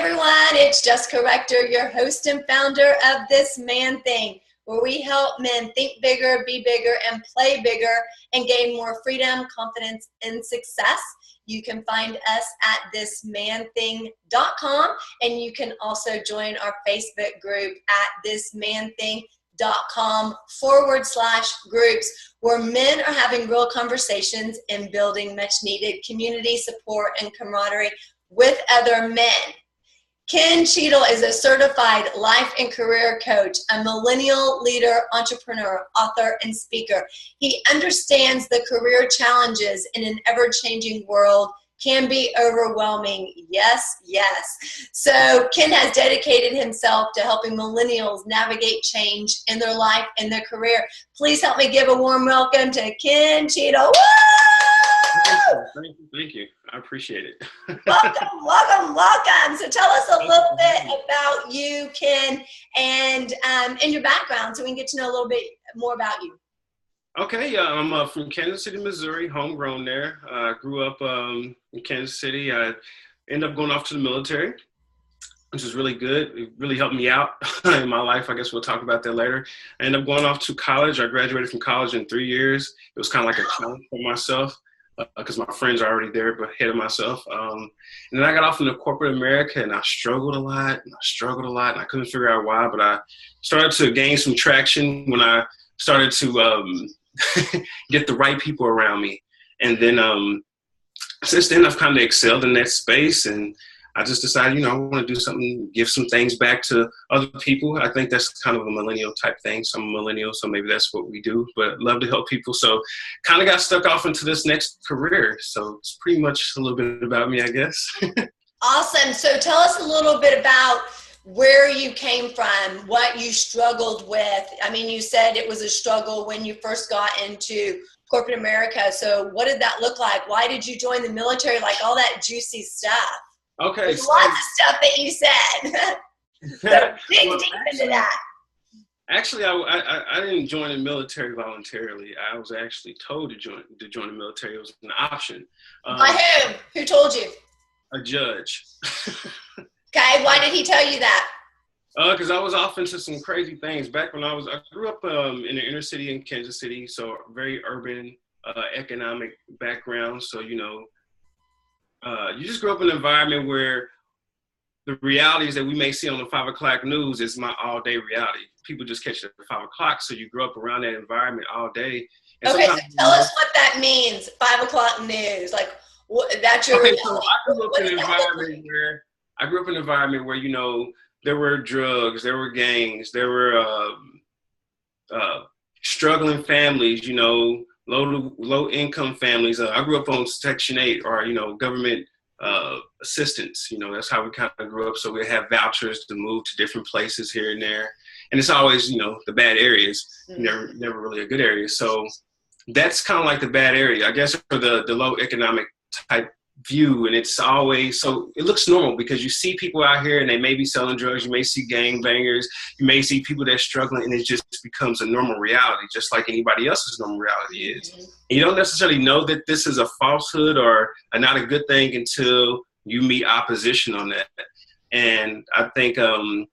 everyone, it's Just Corrector, your host and founder of This Man Thing, where we help men think bigger, be bigger, and play bigger, and gain more freedom, confidence, and success. You can find us at thismanthing.com, and you can also join our Facebook group at thismanthing.com/groups, where men are having real conversations and building much needed community support and camaraderie with other men. Ken Cheadle is a certified life and career coach, a millennial leader, entrepreneur, author, and speaker. He understands the career challenges in an ever-changing world can be overwhelming. Yes, yes. So Ken has dedicated himself to helping millennials navigate change in their life and their career. Please help me give a warm welcome to Ken Cheadle. Woo! Thank you. I appreciate it. Welcome. So tell us a little bit about you, Ken, and your background, so we can get to know a little bit more about you. Okay, I'm from Kansas City, Missouri, homegrown there. I grew up in Kansas City. I ended up going off to the military, which is really good. It really helped me out in my life. I guess we'll talk about that later. I ended up going off to college. I graduated from college in 3 years. It was kind of like a challenge for myself, because my friends are already there, but ahead of myself. And then I got off into corporate America, and I struggled a lot, and I couldn't figure out why, but I started to gain some traction when I started to get the right people around me. And then since then, I've kind of excelled in that space, and I just decided, I want to do something, give some things back to other people. I think that's kind of a millennial type thing. So I'm a millennial, so maybe that's what we do, but love to help people. So kind of got stuck off into this next career. So it's pretty much a little bit about me, I guess. Awesome. So tell us a little bit about where you came from, what you struggled with. I mean, you said it was a struggle when you first got into corporate America. So what did that look like? Why did you join the military? Like all that juicy stuff. Okay. There's lots of stuff that you said. So dig deep into that. Actually, I didn't join the military voluntarily. I was actually told to join the military. It was an option. By whom? Who told you? A judge. Okay, why did he tell you that? Because I was off into some crazy things. Back when I grew up in the inner city in Kansas City, so very urban, economic background. So, you just grew up in an environment where the realities that we may see on the 5 o'clock news is my all-day reality. People just catch it at 5 o'clock, so you grow up around that environment all day. And okay, so tell us what that means, 5 o'clock news. Like, that's your reality. So I grew up in an environment where, there were drugs, there were gangs, there were struggling families, low income families. I grew up on Section 8 or, government assistance. That's how we kind of grew up. So we have vouchers to move to different places here and there. And it's always, the bad areas, never really a good area. So that's kind of like the bad area, I guess, for the low economic type view. And it's always, so it looks normal because you see people out here and they may be selling drugs. You may see gangbangers. You may see people that are struggling, and it just becomes a normal reality, just like anybody else's normal reality is. And you don't necessarily know that this is a falsehood or not a good thing until you meet opposition on that. And I think I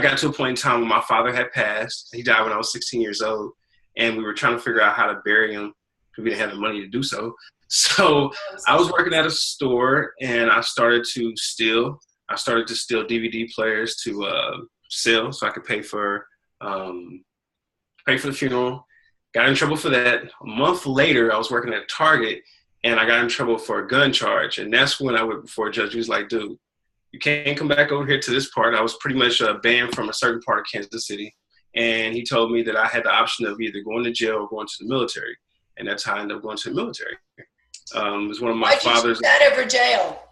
got to a point in time when my father had passed. He died when I was 16 years old, and we were trying to figure out how to bury him because we didn't have the money to do so. So I was working at a store, and I started to steal. I started to steal DVD players to sell so I could pay for the funeral. Got in trouble for that. A month later, I was working at Target, and I got in trouble for a gun charge. And that's when I went before a judge. He was like, dude, you can't come back over here to this part. I was pretty much banned from a certain part of Kansas City. And he told me that I had the option of either going to jail or going to the military. And that's how I ended up going to the military. It was one of my father's. Why'd you choose that over jail?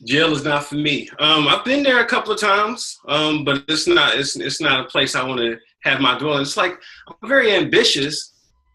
Jail is not for me. I've been there a couple of times, but it's not a place I want to have my dwelling. It's like, I'm very ambitious.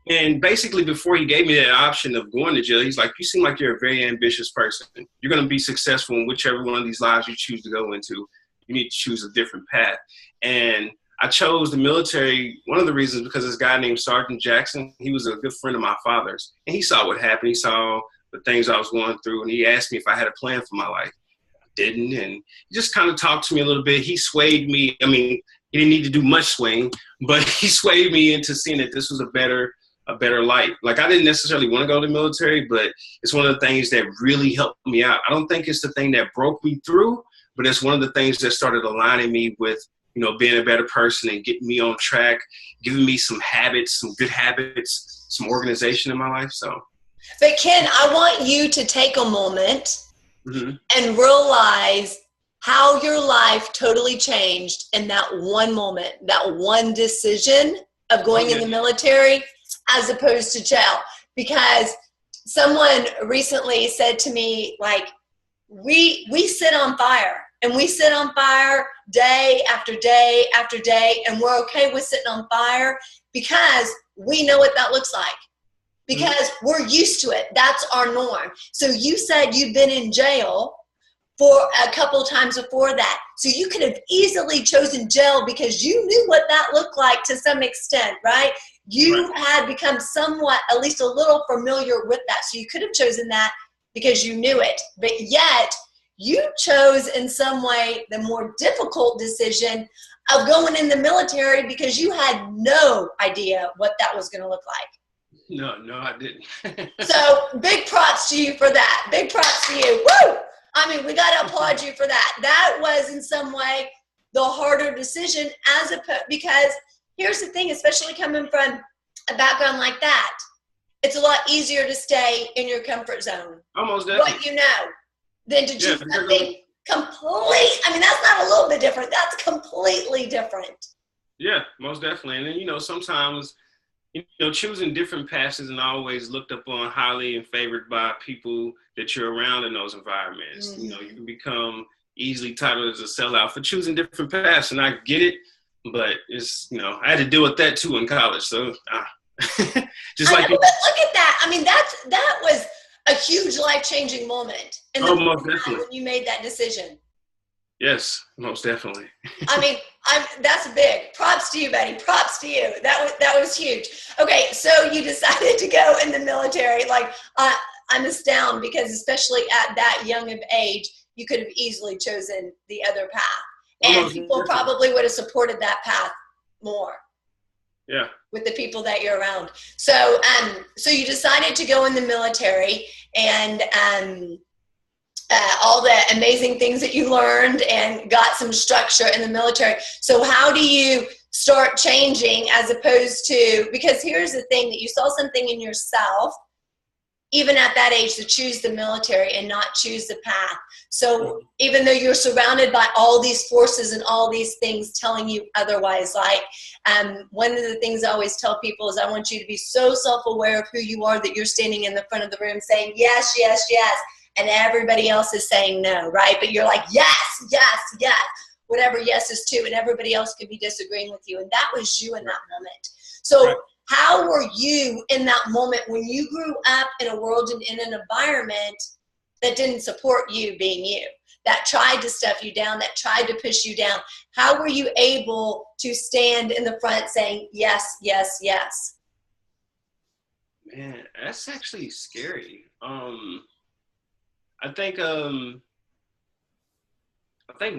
And basically, before he gave me that option of going to jail, he's like, you seem like you're a very ambitious person. You're going to be successful in whichever one of these lives you choose to go into. You need to choose a different path. And I chose the military, one of the reasons, because this guy named Sergeant Jackson, he was a good friend of my father's. And he saw what happened. He saw the things I was going through. And he asked me if I had a plan for my life. I didn't. And he just kind of talked to me a little bit. He swayed me. I mean, he didn't need to do much swaying, but he swayed me into seeing that this was a better life. Like, I didn't necessarily want to go to the military, but it's one of the things that really helped me out. I don't think it's the thing that broke me through, but it's one of the things that started aligning me with, you know, being a better person and getting me on track, giving me some habits, some good habits, some organization in my life. So, but Ken, I want you to take a moment and realize how your life totally changed in that one moment, that one decision of going in the military as opposed to jail. Because someone recently said to me, like, we sit on fire, and we sit on fire day after day after day, and we're okay with sitting on fire because we know what that looks like, because we're used to it. That's our norm. So you said you'd been in jail for a couple of times before that. So you could have easily chosen jail because you knew what that looked like to some extent, right? You had become somewhat, at least a little familiar with that. So you could have chosen that because you knew it. But yet, you chose in some way the more difficult decision of going in the military because you had no idea what that was going to look like. No, I didn't. So big props to you for that. Big props to you. Woo! I mean, we got to applaud you for that. That was in some way the harder decision because here's the thing, especially coming from a background like that, it's a lot easier to stay in your comfort zone. Almost definitely. What you know, than to choose something complete. I mean, that's not a little bit different. That's completely different. Yeah, most definitely. And then, you know, sometimes, you know, choosing different paths isn't always looked upon highly and favored by people that you're around in those environments. You know, you can become easily titled as a sellout for choosing different paths, and I get it, but it's, you know, I had to deal with that too in college. So, just like, but look at that. I mean, that was a huge life-changing moment in the most definitely when you made that decision. Yes, most definitely. I mean, that's big. Props to you, buddy. Props to you. That was huge. Okay, so you decided to go in the military. Like, I'm astounded because especially at that young of age, you could have easily chosen the other path, and people probably would have supported that path more. Yeah. With the people that you're around. So, so you decided to go in the military, and all the amazing things that you learned and got some structure in the military. So how do you start changing as opposed to, because here's the thing, that you saw something in yourself, even at that age, to choose the military and not choose the path. So even though you're surrounded by all these forces and all these things telling you otherwise, like one of the things I always tell people is I want you to be so self-aware of who you are that you're standing in the front of the room saying yes, yes, yes, and everybody else is saying no, right? But you're like, yes, yes, yes, whatever yes is to, and everybody else could be disagreeing with you. And that was you in that moment. So how were you in that moment when you grew up in a world and in an environment that didn't support you being you, that tried to stuff you down, that tried to push you down? How were you able to stand in the front saying yes, yes, yes? Man, that's actually scary. I think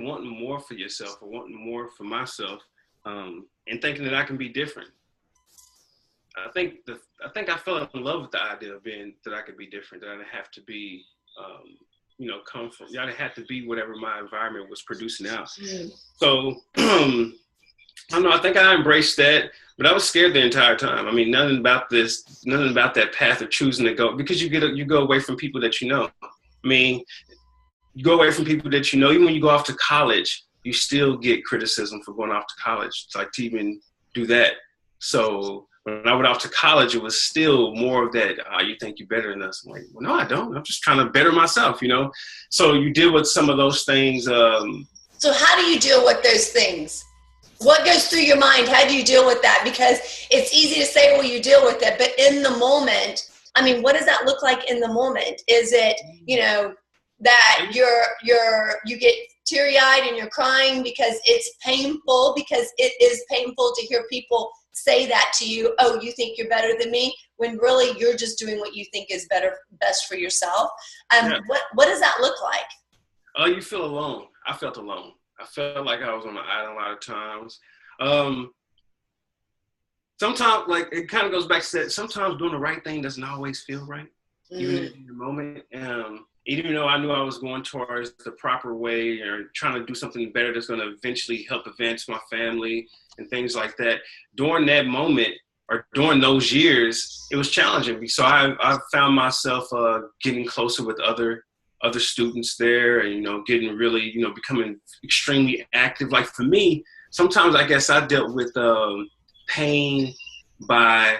wanting more for yourself, or wanting more for myself, and thinking that I can be different. I think I fell in love with the idea of being that I could be different, that I didn't have to be, you know, come from. I didn't have to be whatever my environment was producing out. So I don't know. I think I embraced that, but I was scared the entire time. I mean, nothing about that path of choosing to go, because you go away from people that you know. I mean, you go away from people that you know. Even when you go off to college, you still get criticism for going off to college. It's like to even do that. So when I went off to college, it was still more of that, you think you're better than us. I'm like, well, no, I don't. I'm just trying to better myself, you know? So you deal with some of those things. So how do you deal with those things? What goes through your mind? How do you deal with that? Because it's easy to say, well, you deal with it, but in the moment, I mean, what does that look like in the moment? Is it, you know, that you get teary-eyed and you're crying because it's painful, because it is painful to hear people say that to you, oh, you think you're better than me, when really you're just doing what you think is best for yourself. Yeah. What does that look like? Oh, you feel alone. I felt alone. I felt like I was on an island a lot of times. Sometimes, like, it kind of goes back to that, sometimes doing the right thing doesn't always feel right, even in the moment. Even though I knew I was going towards the proper way or trying to do something better that's going to eventually help advance my family and things like that, during that moment or during those years, it was challenging. So I found myself getting closer with other students there, and, getting really, becoming extremely active. Like, for me, sometimes I guess I dealt with pain by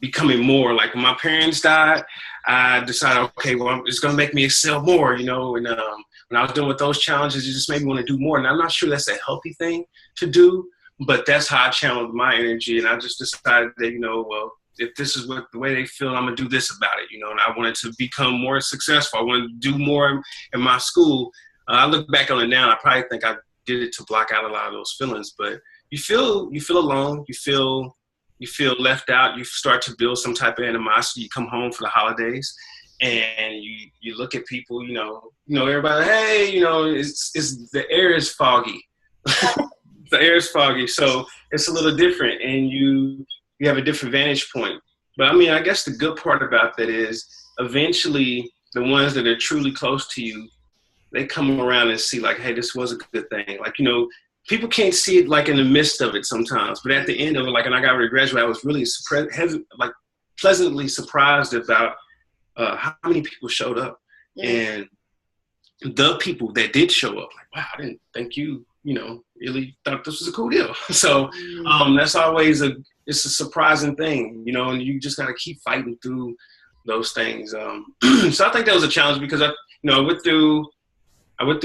becoming more. Like, when my parents died, I decided, okay, well, it's going to make me excel more, and when I was dealing with those challenges, it just made me want to do more. And I'm not sure that's a healthy thing to do, but that's how I channeled my energy. And I just decided that, well, if this is the way they feel, I'm going to do this about it, and I wanted to become more successful. I wanted to do more in my school. I look back on it now, I probably think I did it to block out a lot of those feelings, but you feel alone, you feel left out, you start to build some type of animosity. You come home for the holidays and you look at people, everybody, hey, it's the air is foggy. The air is foggy, so it's a little different, and you have a different vantage point. But I mean, I guess the good part about that is eventually the ones that are truly close to you, they come around and see, like, hey, this was a good thing. Like, people can't see it, like, in the midst of it sometimes, but at the end of it, like, when I got ready to graduate, I was really pleasantly surprised about how many people showed up. And the people that did show up, like, wow, I didn't think you really thought this was a cool deal. So that's always it's a surprising thing, and you just got to keep fighting through those things. So I think that was a challenge because I went through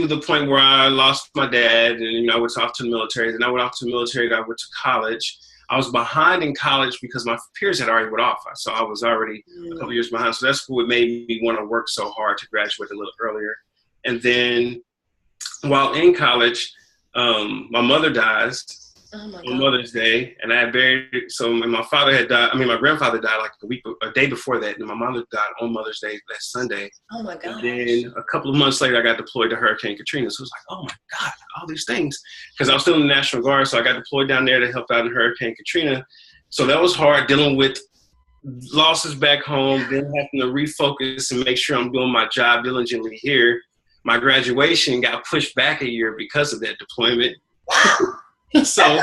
the point where I lost my dad, and I went off to the military. Then I went off to the military. I went to college. I was behind in college because my peers had already went off, so I was already a couple years behind. So that's what made me want to work so hard to graduate a little earlier. And then while in college, my mother dies on Mother's Day, and I had buried. So my father had died. I mean, my grandfather died like a day before that, and my mother died on Mother's Day that Sunday. Oh my God! And then a couple of months later, I got deployed to Hurricane Katrina. So it was like, oh my God, all these things, because I was still in the National Guard, so I got deployed down there to help out in Hurricane Katrina. So that was hard, dealing with losses back home, then having to refocus and make sure I'm doing my job diligently here. My graduation got pushed back a year because of that deployment. Wow. So,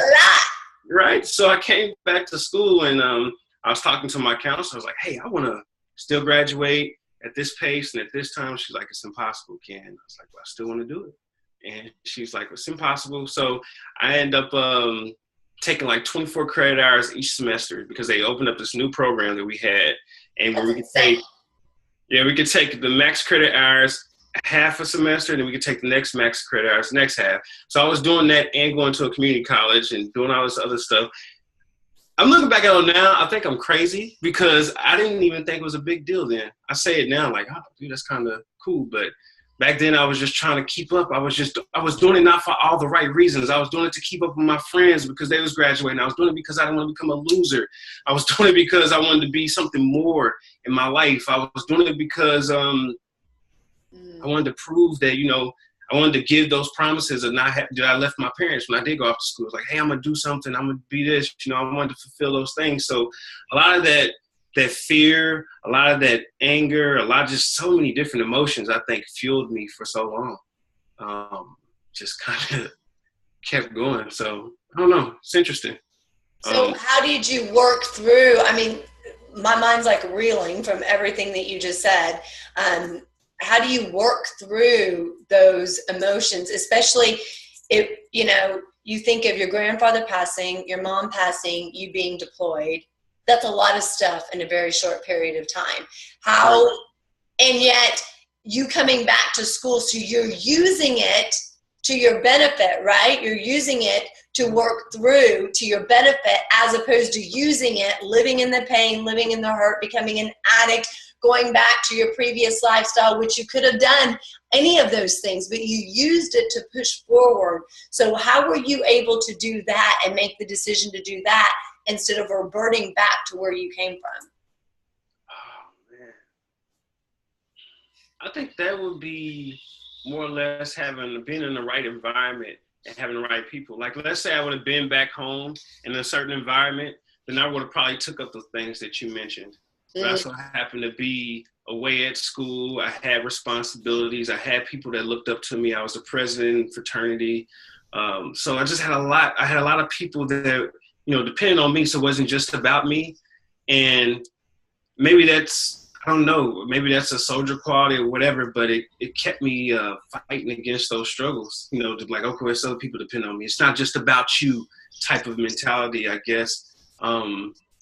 right. So I came back to school, and I was talking to my counselor. I was like, hey, I want to still graduate at this pace and at this time. She's like, it's impossible, Ken. I was like, well, I still want to do it. And she's like, it's impossible. So I end up taking like 24 credit hours each semester because they opened up this new program that we had. And where we could take the max credit hours half a semester, and then we could take the next max credit hours next half. So I was doing that and going to a community college and doing all this other stuff. I'm looking back at it now, I think I'm crazy because I didn't even think it was a big deal then. I say it now like, oh, dude, that's kind of cool. But back then I was just trying to keep up. I was doing it not for all the right reasons. I was doing it to keep up with my friends because they was graduating. I was doing it because I didn't want to become a loser. I was doing it because I wanted to be something more in my life. I was doing it because I wanted to prove that, I wanted to give those promises and that I left my parents when I did go off to school. It was like, hey, I'm going to do something. I'm going to be this. I wanted to fulfill those things. So a lot of that fear, a lot of that anger, just so many different emotions, I think, fueled me for so long. Just kind of kept going. So I don't know. It's interesting. So how did you work through, I mean, my mind's like reeling from everything that you just said. How do you work through those emotions, especially if, you think of your grandfather passing, your mom passing, you being deployed? That's a lot of stuff in a very short period of time. And yet you coming back to school, so you're using it to your benefit, right? You're using it to work through to your benefit, as opposed to using it, living in the pain, living in the hurt, becoming an addict, going back to your previous lifestyle, which you could have done any of those things, but you used it to push forward. So how were you able to do that and make the decision to do that instead of reverting back to where you came from? Oh, man. I think that would be more or less been in the right environment and having the right people. Like, let's say I would have been back home in a certain environment, then I would have probably took up the things that you mentioned. But I so happened to be away at school. I had responsibilities. I had people that looked up to me. I was the president of fraternity. So I just had I had a lot of people that, depended on me. So it wasn't just about me. And maybe I don't know, maybe that's a soldier quality or whatever, but it kept me fighting against those struggles, to like, okay, there's other people depend on me. It's not just about you type of mentality, I guess.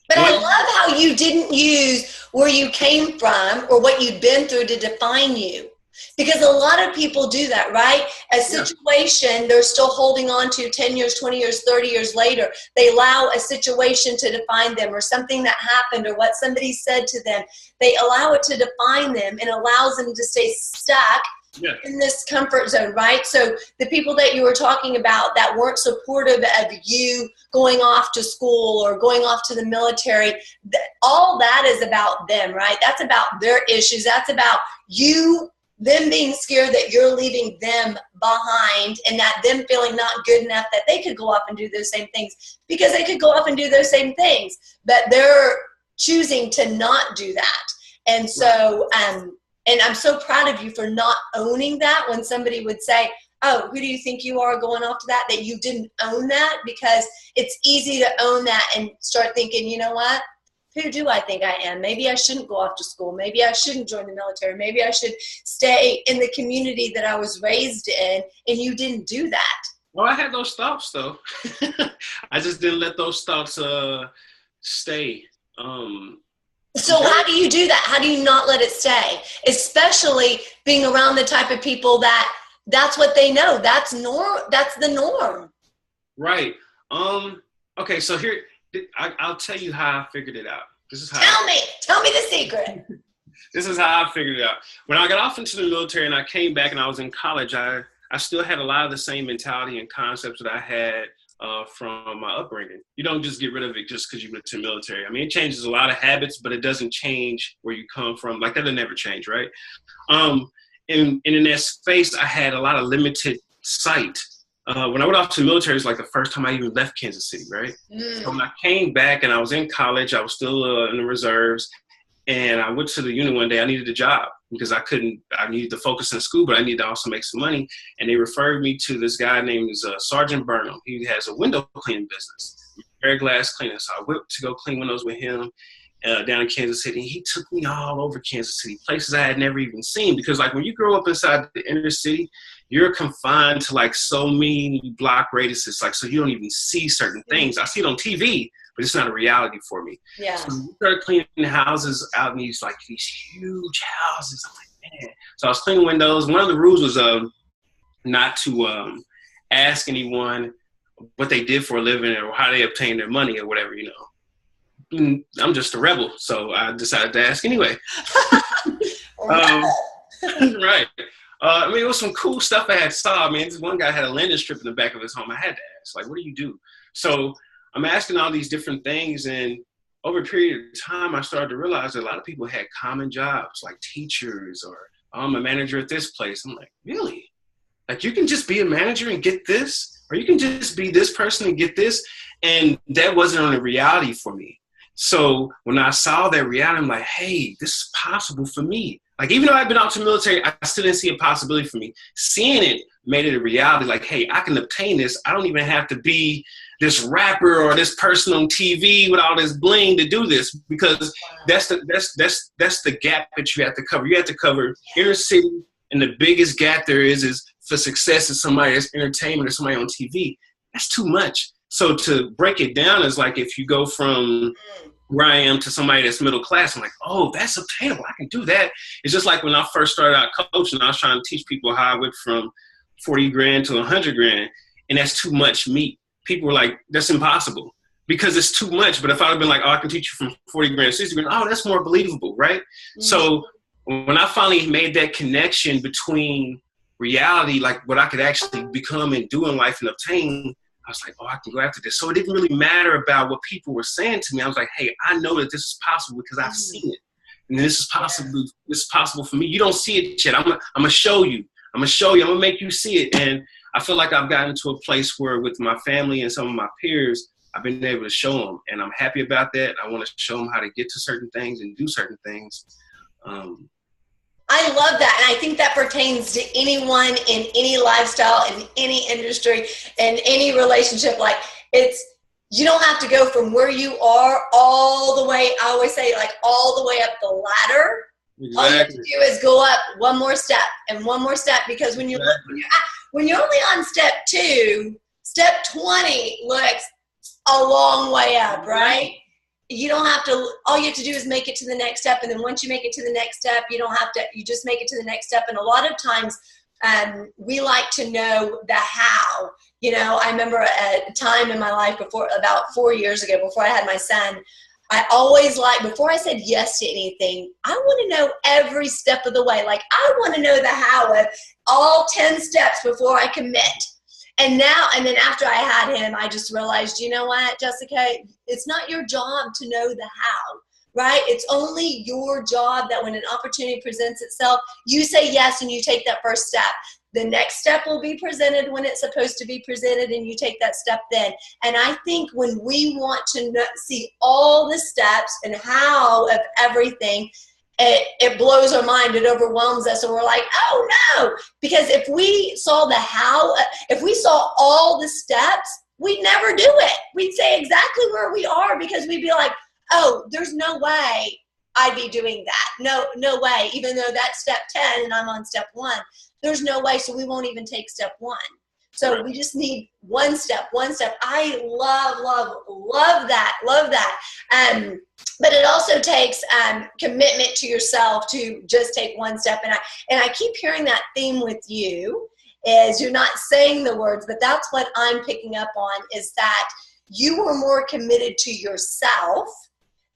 But I love how you didn't use where you came from or what you'd been through to define you. Because a lot of people do that, right? A situation they're still holding on to 10 years, 20 years, 30 years later. They allow a situation to define them, or something that happened, or what somebody said to them. They allow it to define them and allows them to stay stuck in this comfort zone, right? So the people that you were talking about that weren't supportive of you going off to school or going off to the military, all that is about them, right? That's about their issues. That's about them being scared that you're leaving them behind, and that them feeling not good enough that they could go off and do those same things, because they could go off and do those same things, but they're choosing to not do that. And so, and I'm so proud of you for not owning that when somebody would say, oh, who do you think you are going off to that you didn't own that, because it's easy to own that and start thinking, you know what? Who do I think I am? Maybe I shouldn't go off to school. Maybe I shouldn't join the military. Maybe I should stay in the community that I was raised in, and you didn't do that. Well, I had those thoughts, though. I just didn't let those thoughts stay. So how do you do that? How do you not let it stay? Especially being around the type of people that's what they know. That's the norm. Right. Okay, so here, I'll tell you how I figured it out. Tell me the secret. This is how I figured it out. When I got off into the military and I came back and I was in college, I still had a lot of the same mentality and concepts that I had from my upbringing. You don't just get rid of it just because you went to the military. I mean, it changes a lot of habits, but it doesn't change where you come from. Like, that'll never change, right? And in that space, I had a lot of limited sight. When I went off to the military, it was like the first time I even left Kansas City, right? So when I came back and I was in college, I was still in the reserves, and I went to the unit one day. I needed a job because I needed to focus in school, but I needed to also make some money. And they referred me to this guy named Sergeant Burnham. He has a window cleaning business, air glass cleaning. So I went to go clean windows with him down in Kansas City. He took me all over Kansas City, places I had never even seen. Because like when you grow up inside the inner city, you're confined to like so many block radiuses, like so you don't even see certain things. I see it on TV, but it's not a reality for me. Yeah. So we started cleaning houses out in these huge houses. I'm like, man. So I was cleaning windows. One of the rules was not to ask anyone what they did for a living or how they obtained their money or whatever, I'm just a rebel, so I decided to ask anyway. Right. I mean, it was some cool stuff I had saw. I mean, this one guy had a landing strip in the back of his home. I had to ask, like, what do you do? So I'm asking all these different things, and over a period of time, I started to realize that a lot of people had common jobs, like teachers, or I'm a manager at this place. I'm like, really? Like, you can just be a manager and get this? Or you can just be this person and get this? And that wasn't on a reality for me. So when I saw that reality, I'm like, hey, this is possible for me. Like, even though I've been out to the military, I still didn't see a possibility for me. Seeing it made it a reality. Like, hey, I can obtain this. I don't even have to be this rapper or this person on TV with all this bling to do this, because that's the gap that you have to cover. You have to cover inner city, and the biggest gap there is for success is somebody that's entertainment or somebody on TV. That's too much. So to break it down is like if you go from where I am to somebody that's middle class, I'm like, oh, that's obtainable. I can do that. It's just like when I first started out coaching, I was trying to teach people how I went from 40 grand to 100 grand, and that's too much meat. People were like, that's impossible. because it's too much. But if I'd have been like, oh, I can teach you from 40 grand to 60 grand, oh, that's more believable, right? Mm-hmm. So when I finally made that connection between reality, like what I could actually become and do in life and obtain, I was like, oh, I can go after this. So it didn't really matter about what people were saying to me. I was like, hey, I know that this is possible because I've seen it. And this is possible. This is possible for me. You don't see it yet. I'm gonna show you. I'm gonna make you see it. And I feel like I've gotten to a place where with my family and some of my peers, I've been able to show them, and I'm happy about that. I want to show them how to get to certain things and do certain things. I love that. And I think that pertains to anyone in any lifestyle, in any industry, in any relationship. Like, you don't have to go from where you are all the way, I always say, like, all the way up the ladder. Exactly. All you have to do is go up one more step and one more step, because when you're only on step 2, step 20 looks a long way up, right? You don't have to, all you have to do is make it to the next step. And then once you make it to the next step, you don't have to, you just make it to the next step. And a lot of times we like to know the how. You know, I remember a time in my life before, about 4 years ago, before I had my son, I always before I said yes to anything, I want to know every step of the way. Like, I want to know the how of all 10 steps before I commit. And then after I had him, I just realized, you know what, Jessica, it's not your job to know the how, right? It's only your job that when an opportunity presents itself, you say yes and you take that first step. The next step will be presented when it's supposed to be presented, and you take that step then. And I think when we want to see all the steps and how of everything, it blows our mind, it overwhelms us, and we're like, oh no, because if we saw the how, if we saw all the steps, we'd never do it. We'd say exactly where we are, because we'd be like, oh, there's no way I'd be doing that. No way, even though that's step 10 and I'm on step 1. There's no way, so we won't even take step 1. So we just need one step. I love that. But it also takes commitment to yourself to just take one step. And I keep hearing that theme with you, is you're not saying the words, but that's what I'm picking up on, is that you were more committed to yourself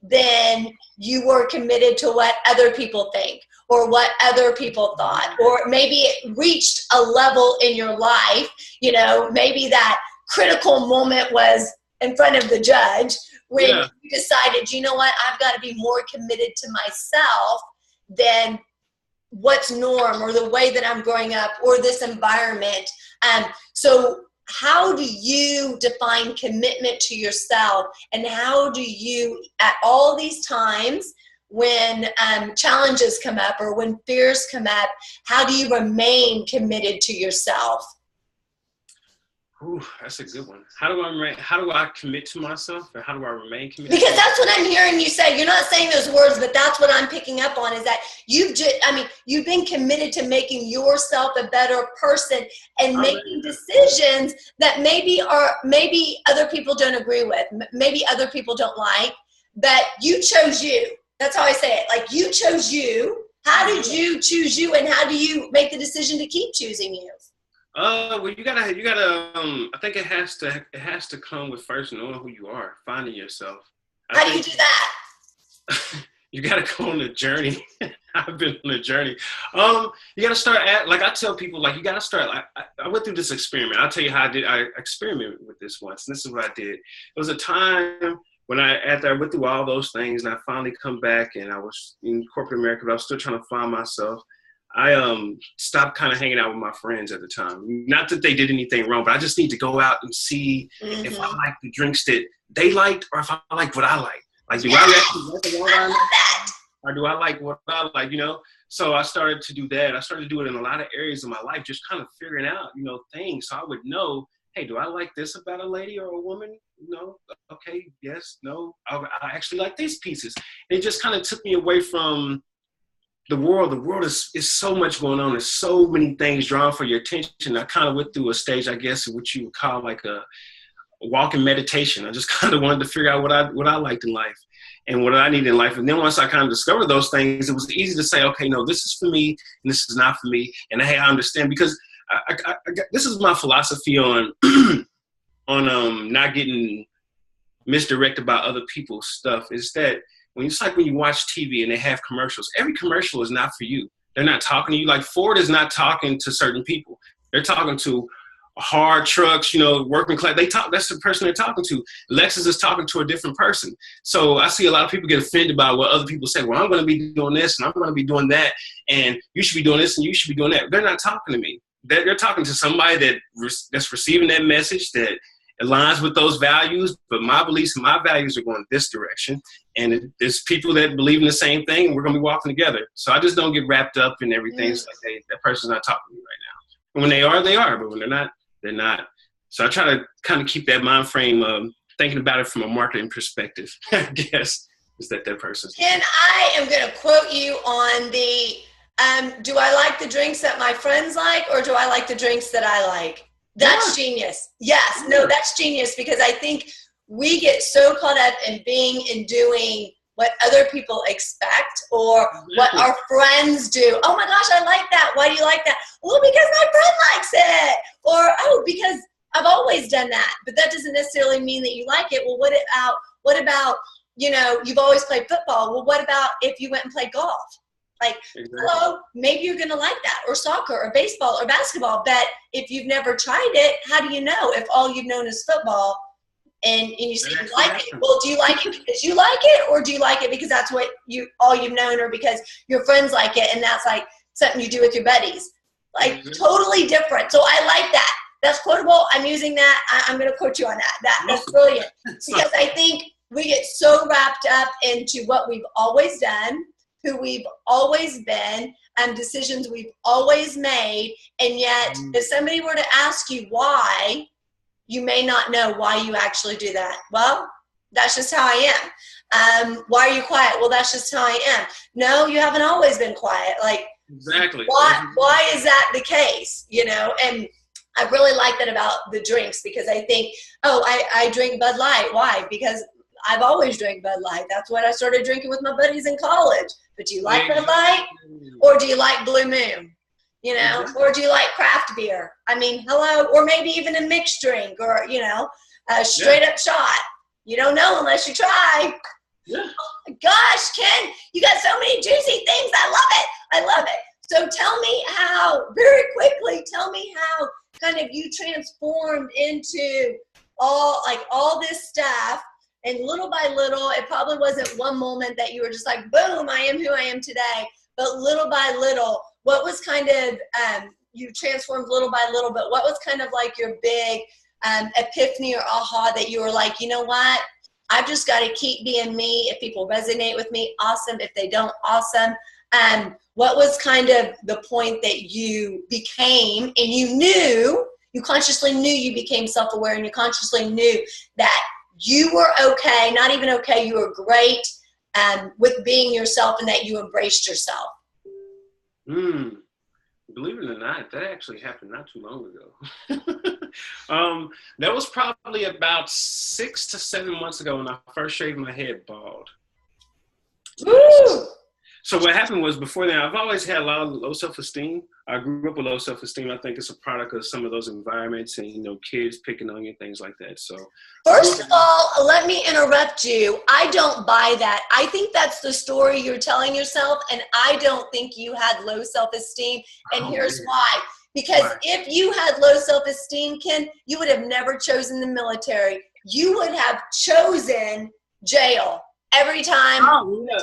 than you were committed to what other people think, or what other people thought, or maybe it reached a level in your life, you know, maybe that critical moment was in front of the judge when you decided, you know what, I've got to be more committed to myself than what's norm, or the way that I'm growing up, or this environment. So how do you define commitment to yourself, and how do you, at all these times when challenges come up or when fears come up, how do you remain committed to yourself? Ooh, that's a good one. How do I commit to myself, or how do I remain committed? Because that's what I'm hearing you say. You're not saying those words, but that's what I'm picking up on, is that you've been committed to making yourself a better person and making decisions that maybe other people don't agree with, maybe other people don't like, but you chose you. That's how I say it. Like, you chose you. How did you choose you, and how do you make the decision to keep choosing you? Well, you gotta. I think it has to come with first knowing who you are, finding yourself. How do you do that? You gotta go on a journey. I've been on a journey. You gotta start like I tell people, like, you gotta start. Like, I went through this experiment. I'll tell you how I did. I experimented with this once, and this is what I did. It was a time when after I went through all those things, and I finally come back, and I was in corporate America, but I was still trying to find myself. I stopped kind of hanging out with my friends at the time. Not that they did anything wrong, but I just need to go out and see if I like the drinks that they liked, or if I like what I like. Like, do I actually like what I like, or do I like what I like, you know? So I started to do that. I started to do it in a lot of areas of my life, just kind of figuring out, you know, things. So I would know, hey, do I like this about a lady or a woman? No, okay, yes, no. I actually like these pieces. And it just kind of took me away from the world. The world is so much going on. There's so many things drawn for your attention. I kind of went through a stage, I guess, what you would call like a walking meditation. I just kind of wanted to figure out what I liked in life and what I needed in life. And then once I kind of discovered those things, it was easy to say, okay, no, this is for me and this is not for me. And hey, I understand, because this is my philosophy on on not getting misdirect about other people's stuff is that it's like when you watch TV and they have commercials, every commercial is not for you. They're not talking to you. Like Ford is not talking to certain people. They're talking to hard trucks, working class. That's the person they're talking to. Lexus is talking to a different person. So I see a lot of people get offended by what other people say. Well, I'm going to be doing this and I'm going to be doing that. And you should be doing this and you should be doing that. They're not talking to me. They're talking to somebody that's receiving that message that aligns with those values, but my beliefs and my values are going this direction. And there's people that believe in the same thing, and we're going to be walking together. So I just don't get wrapped up in everything. It's like, hey, that person's not talking to me right now. And when they are, they are. But when they're not, they're not. So I try to kind of keep that mind frame of thinking about it from a marketing perspective, I guess, is that person. And I am going to quote you on the, do I like the drinks that my friends like, or do I like the drinks that I like? That's genius. Yes. No, that's genius, because I think we get so caught up in being and doing what other people expect or what our friends do. Oh my gosh, I like that. Why do you like that? Well, because my friend likes it. Or, oh, because I've always done that. But that doesn't necessarily mean that you like it. Well, what about, you've always played football. Well, what about if you went and played golf? Like, hello, maybe you're going to like that, or soccer or baseball or basketball. But if you've never tried it, how do you know if all you've known is football and you say you like it? Well, do you like it because you like it, or do you like it because that's what all you've known, or because your friends like it and that's like something you do with your buddies? Like, totally different. So I like that. That's quotable. I'm using that. I'm going to quote you on that. That's brilliant. Because I think we get so wrapped up into what we've always done, who we've always been, and decisions we've always made. And yet, if somebody were to ask you why, you may not know why you actually do that. Well, that's just how I am. Why are you quiet? Well, that's just how I am. No, you haven't always been quiet. Like, exactly. Why is that the case? And I really like that about the drinks, because I think, I drink Bud Light. Why? Because I've always drank Bud Light. That's what I started drinking with my buddies in college. But do you like Bud Light, or do you like Blue Moon? Or do you like craft beer? I mean, hello, or maybe even a mixed drink, or a straight up shot. You don't know unless you try. Yeah. Oh gosh, Ken, you got so many juicy things. I love it. So tell me tell me how kind of you transformed into all this stuff. And little by little, it probably wasn't one moment that you were just like, boom, I am who I am today. But little by little, what was kind of, you transformed little by little, but what was kind of like your big epiphany or aha that you were like, you know what? I've just got to keep being me. If people resonate with me, awesome. If they don't, awesome. What was kind of the point that you became, and you consciously knew you became self-aware, and you consciously knew that you were okay, not even okay, you were great with being yourself, and that you embraced yourself? Believe it or not, that actually happened not too long ago. That was probably about 6 to 7 months ago when I first shaved my head bald. Woo! So what happened was, before that, I've always had a lot of low self-esteem. I grew up with low self-esteem. I think it's a product of some of those environments and, kids picking on you, things like that. So first of all, let me interrupt you. I don't buy that. I think that's the story you're telling yourself, and I don't think you had low self-esteem, and here's why. Because if you had low self-esteem, Ken, you would have never chosen the military. You would have chosen jail every time. Oh, yeah.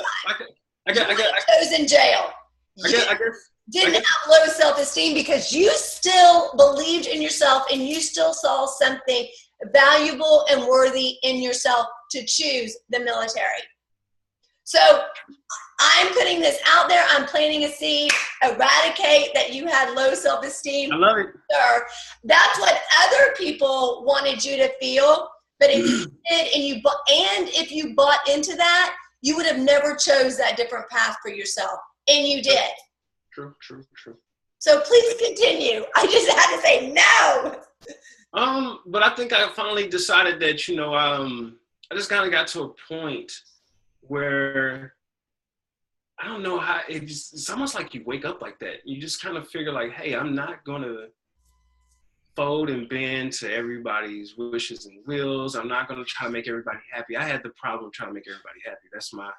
I got chosen jail. Didn't have low self-esteem because you still believed in yourself, and you still saw something valuable and worthy in yourself to choose the military. So I'm putting this out there. I'm planting a seed. Eradicate that you had low self-esteem. I love it. Sir. That's what other people wanted you to feel. But if you did, and if you bought into that, you would have never chose that different path for yourself. And you did. True. So please continue. I just had to say no. But I think I finally decided that, I just kind of got to a point where I don't know how, it's almost like you wake up like that. You just kind of figure like, hey, I'm not going to fold and bend to everybody's wishes and wills. I'm not going to try to make everybody happy. I had the problem trying to make everybody happy. That's what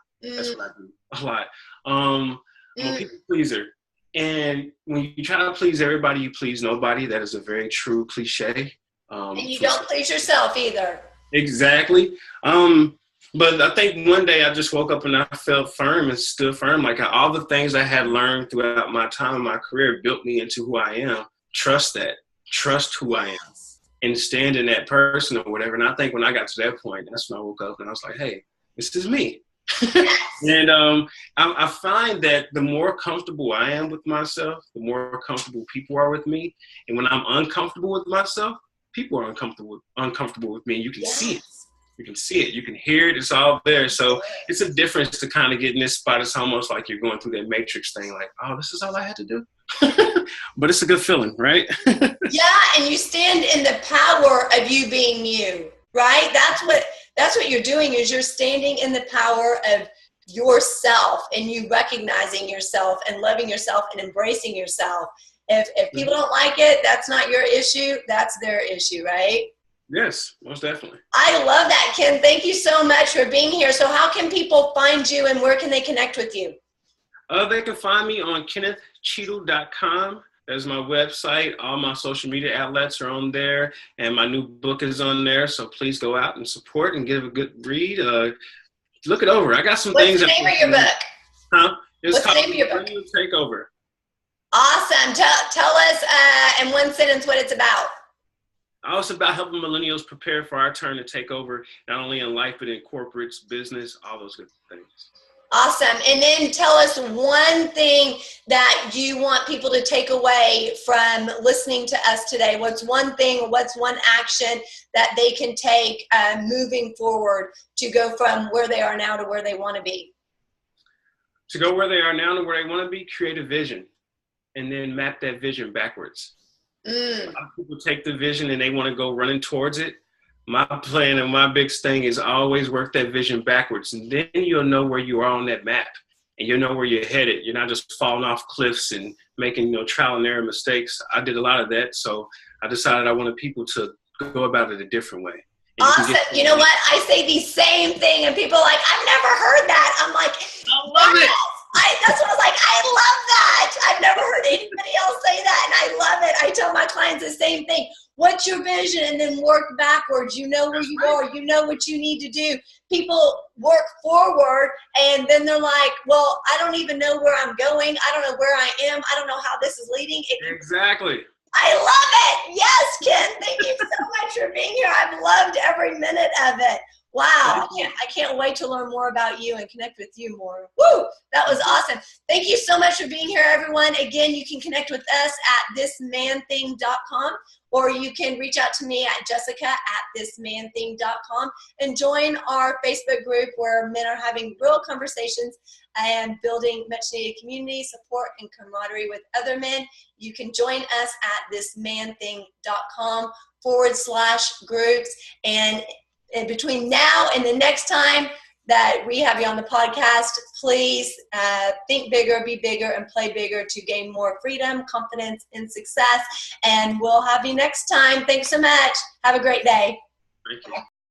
I do a lot. I'm a people pleaser. And when you try to please everybody, you please nobody. That is a very true cliche. And you don't please yourself either. Exactly. But I think one day I just woke up and I felt firm and stood firm. Like all the things I had learned throughout my time in my career built me into who I am. Trust that. Trust who I am. And stand in that person or whatever. And I think when I got to that point, that's when I woke up and I was like, hey, this is me. And I find that the more comfortable I am with myself, the more comfortable people are with me. And when I'm uncomfortable with myself, people are uncomfortable with me. You can see it. You can see it. You can hear it. It's all there. So it's a difference to kind of get in this spot. It's almost like you're going through that matrix thing. Like, oh, this is all I had to do. But it's a good feeling, right? Yeah, and you stand in the power of you being you, right? That's what you're doing, is you're standing in the power of yourself and you recognizing yourself and loving yourself and embracing yourself. If people don't like it, that's not your issue. That's their issue, right? Yes, most definitely. I love that, Ken. Thank you so much for being here. So how can people find you and where can they connect with you? They can find me on kennethcheadle.com. That's my website. All my social media outlets are on there, and my new book is on there. So please go out and support and give a good read. Look it over. I got some things. What's the name of your book? Huh? What's the name of your book? Takeover. Awesome. Tell us in one sentence what it's about. It's about helping millennials prepare for our turn to take over, not only in life, but in corporates, business, all those good things. Awesome. And then tell us one thing that you want people to take away from listening to us today. What's one thing, or what's one action that they can take moving forward to go from where they are now to where they want to be? To go where they are now to where they want to be, create a vision and then map that vision backwards. A lot of people take the vision and they want to go running towards it. My plan and my big thing is always work that vision backwards, and then you'll know where you are on that map, and you'll know where you're headed. You're not just falling off cliffs and making trial and error mistakes. I did a lot of that, so I decided I wanted people to go about it a different way. Awesome. You know what? I say the same thing, and people are like, I've never heard that. I'm like, I love it. That's what I was like. I love that. I've never heard anybody else say that, and I love it. I tell my clients the same thing. What's your vision? And then work backwards. You know where you are. You know what you need to do. People work forward, and then they're like, well, I don't even know where I'm going. I don't know where I am. I don't know how this is leading. Exactly. I love it. Yes, Ken. Thank you so much for being here. I've loved every minute of it. Wow. I can't wait to learn more about you and connect with you more. Woo! That was awesome. Thank you so much for being here, everyone. Again, you can connect with us at thismanthing.com, or you can reach out to me at jessica@thismanthing.com and join our Facebook group where men are having real conversations and building much needed community support and camaraderie with other men. You can join us at thismanthing.com/groups. And between now and the next time that we have you on the podcast, please think bigger, be bigger, and play bigger to gain more freedom, confidence, and success. And we'll have you next time. Thanks so much. Have a great day. Thank you.